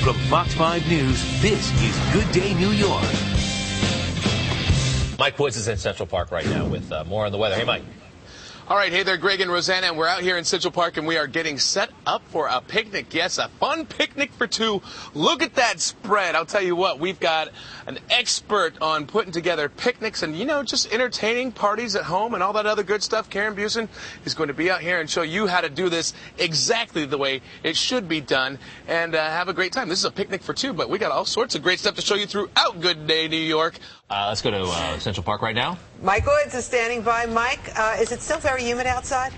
From Fox 5 News, this is Good Day New York. Mike Woods is in Central Park right now with more on the weather. Hey, Mike. All right, hey there, Greg and Rosanna, and we're out here in Central Park, and we are getting set up for a picnic. Yes, a fun picnic for two. Look at that spread. I'll tell you what, we've got an expert on putting together picnics and, just entertaining parties at home and all that other good stuff. Karen Bussen is going to be out here and show you how to do this exactly the way it should be done and have a great time. This is a picnic for two, but we got all sorts of great stuff to show you throughout Good Day New York. Let's go to Central Park right now. Mike Woods is standing by. Mike, is it still very humid outside?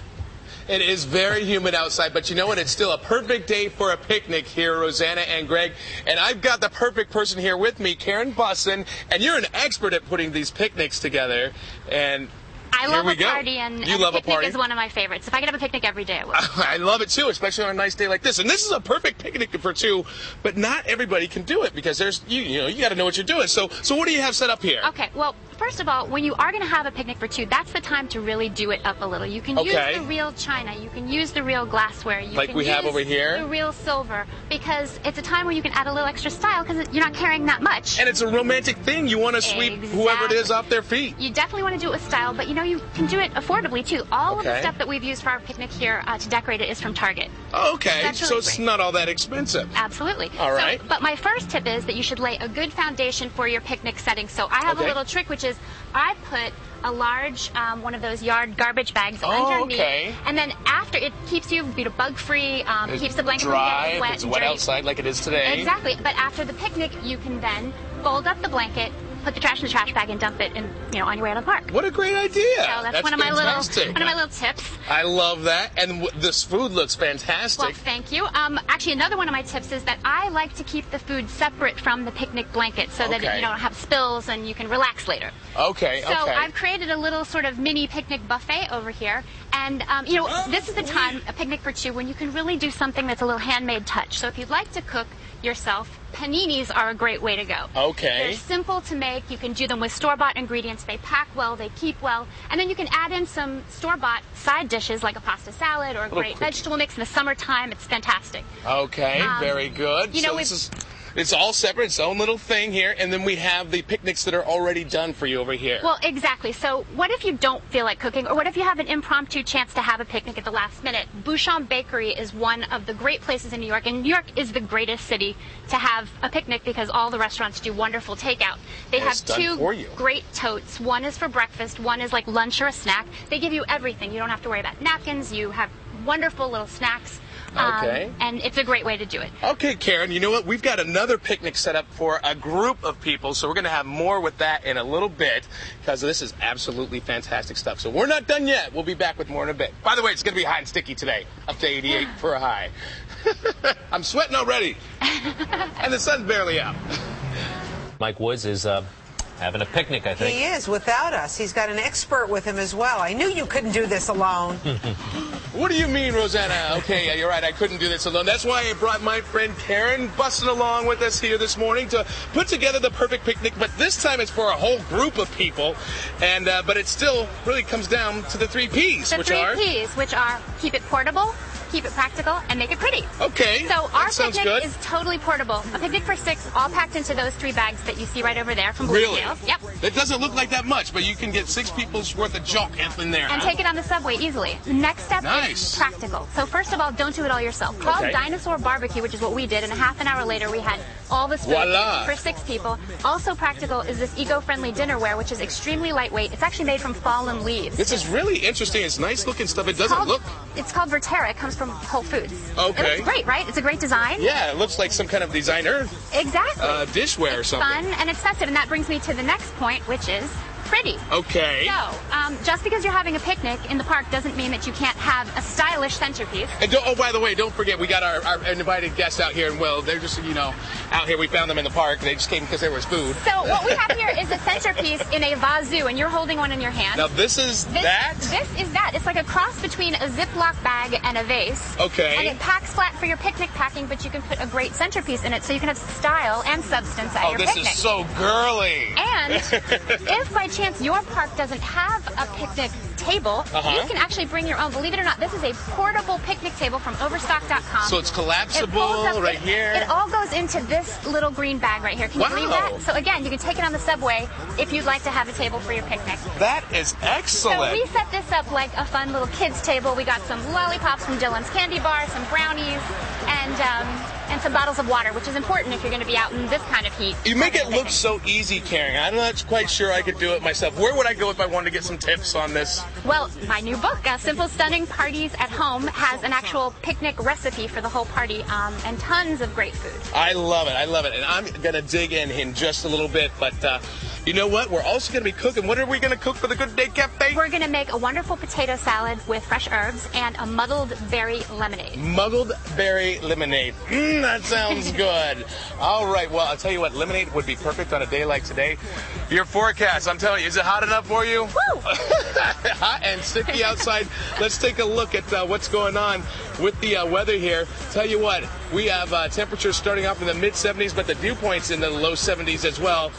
It is very humid outside, but you know what? It's still a perfect day for a picnic here, Rosanna and Greg. And I've got the perfect person here with me, Karen Bussen, and you're an expert at putting these picnics together. And I love a party, and a picnic is one of my favorites. If I could have a picnic every day, I would. I love it, too, especially on a nice day like this. And this is a perfect picnic for two, but not everybody can do it because there's, you got to know what you're doing. So what do you have set up here? Okay, well, first of all, when you are going to have a picnic for two, that's the time to really do it up a little. You can use the real china. You can use the real glassware. You like can we have over here? The real silver, because it's a time where you can add a little extra style because you're not carrying that much. And it's a romantic thing. You want to sweep whoever it is off their feet. You definitely want to do it with style, but, you can do it affordably, too. All of the stuff that we've used for our picnic here to decorate it is from Target. Oh, okay. So it's not all that expensive. Absolutely. All right. But my first tip is that you should lay a good foundation for your picnic setting. So I have a little trick, which is I put a large one of those yard garbage bags underneath, and then after it keeps you bug-free, keeps the blanket dry, from getting wet. It's wet outside like it is today. Exactly. But after the picnic, you can then fold up the blanket, put the trash in the trash bag, and dump it in, on your way out of the park. What a great idea! So that's one of my little tips. I love that, and this food looks fantastic. Well, thank you. Actually, another one of my tips is that I like to keep the food separate from the picnic blanket so that you don't have spills and you can relax later. Okay. So I've created a little sort of mini picnic buffet over here, and this is the time, a picnic for two, when you can really do something that's a little handmade touch. So if you'd like to cook yourself, paninis are a great way to go. Okay. They're simple to make. You can do them with store-bought ingredients. They pack well, they keep well, and then you can add in some store-bought side dishes like a pasta salad or a great vegetable mix in the summertime. It's fantastic. Okay, very good. It's all separate, its own little thing here, and then we have the picnics that are already done for you over here. Well, exactly. So what if you don't feel like cooking, or what if you have an impromptu chance to have a picnic at the last minute? Bussen Bakery is one of the great places in New York, and New York is the greatest city to have a picnic because all the restaurants do wonderful takeout. They have two great totes. One is for breakfast, one is like lunch or a snack. They give you everything. You don't have to worry about napkins. You have wonderful little snacks. And it's a great way to do it. Okay, Karen, you know what? We've got another picnic set up for a group of people, so we're going to have more with that in a little bit because this is absolutely fantastic stuff. So we're not done yet. We'll be back with more in a bit. By the way, it's going to be hot and sticky today, up to 88 for a high. I'm sweating already, and the sun's barely out. Mike Woods is having a picnic, I think. He is, without us. He's got an expert with him as well. I knew you couldn't do this alone. What do you mean, Rosanna? Okay, yeah, you're right. I couldn't do this alone. That's why I brought my friend Karen Bussen along with us here this morning to put together the perfect picnic. But this time it's for a whole group of people. And but it still really comes down to the 3 Ps, which are keep it portable, keep it practical, and make it pretty. Okay. So our picnic is totally portable. A picnic for 6, all packed into those 3 bags that you see right over there from Blue Scales. Yep. It doesn't look like that much, but you can get 6 people's worth of junk in there. And take it on the subway easily. The next step is practical. So first of all, don't do it all yourself. Call Dinosaur Barbecue, which is what we did, and a half an hour later we had all this food for 6 people. Also practical is this eco-friendly dinnerware, which is extremely lightweight. It's actually made from fallen leaves. This is really interesting. It's nice looking stuff. It doesn't look... It's called Verterra. It comes from Whole Foods. Okay. It looks great, right? It's a great design. Yeah, it looks like some kind of designer dishware or something. It's fun and expensive, and that brings me to the next point, which is pretty. Okay. So, just because you're having a picnic in the park doesn't mean that you can't have a stylish centerpiece. And by the way, don't forget, we got our invited guests out here, and they're just, out here. We found them in the park. They just came because there was food. So what we have here is a centerpiece in a vase, and you're holding one in your hand. Now this is that? This is that. It's like a cross between a Ziploc bag and a vase. Okay. And it packs flat for your picnic packing, but you can put a great centerpiece in it so you can have style and substance at your picnic. Oh, this is so girly. And if by chance chance your park doesn't have a picnic table, you can actually bring your own. Believe it or not, this is a portable picnic table from Overstock.com. So it's collapsible right here? It all goes into this little green bag right here. Can you believe that? So again, you can take it on the subway if you'd like to have a table for your picnic. That is excellent. So we set this up like a fun little kids table. We got some lollipops from Dylan's Candy Bar, some brownies, and some bottles of water, which is important if you're going to be out in this kind of heat. You make it look so easy, Karen. I'm not quite sure I could do it myself. Where would I go if I wanted to get some tips on this? Well, my new book, Simple Stunning Parties at Home, has an actual picnic recipe for the whole party and tons of great food. I love it. I love it. And I'm going to dig in just a little bit. But you know what? We're also going to be cooking. What are we going to cook for the Good Day Cafe? We're going to make a wonderful potato salad with fresh herbs and a muddled berry lemonade. Muddled berry lemonade. That sounds good. All right. Well, I'll tell you what. Lemonade would be perfect on a day like today. Your forecast, I'm telling you, is it hot enough for you? Woo! Hot and sticky outside. Let's take a look at what's going on with the weather here. Tell you what, we have temperatures starting off in the mid-70s, but the dew point's in the low 70s as well.